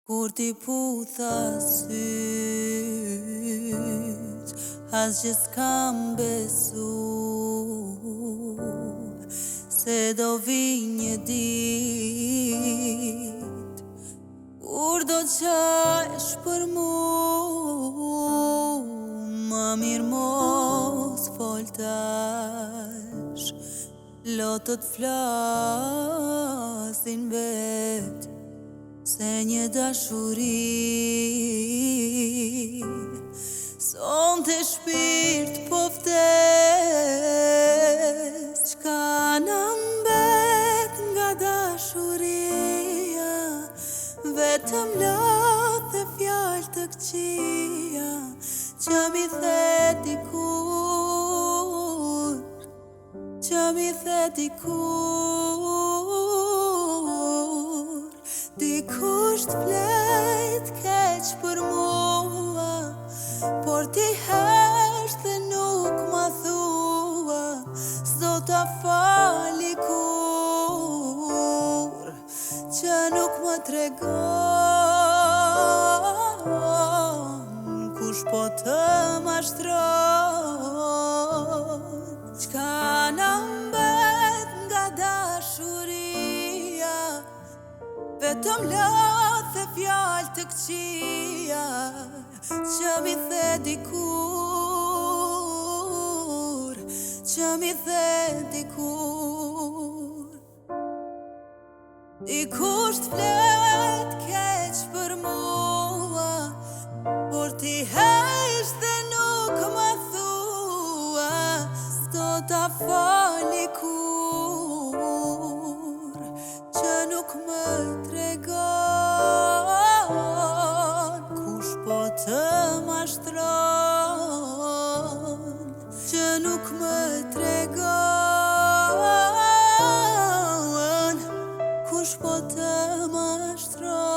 Kur ti putha syt, asgjë s'kam besu, se do vi një dit kur do qesh për mu. Ma mirë mos fol tash, lotët flasin vet, se një dashuri son të shpirt po vdes. Qka na mbet nga dashuria, vetëm lot dhe fjallë të këqia, që mi the dikur, që mi the dikur. Dikush t'flet keq për mua, por ti hesh dhe nuk ma thua, s'do t'a fali kur, që nuk ma tregon kush po të mashtron. Qka na mbet nga dashuria, vetëm lot dhe fjallë të këqia, që mi the dikur, që mi the dikur. Dikush t'flet keq për mua, por ti hesh dhe nuk ma thua, s'do t'a fali kur, që nuk më tregon kush po të mashtron, që nuk më tregon kush po të mashtron.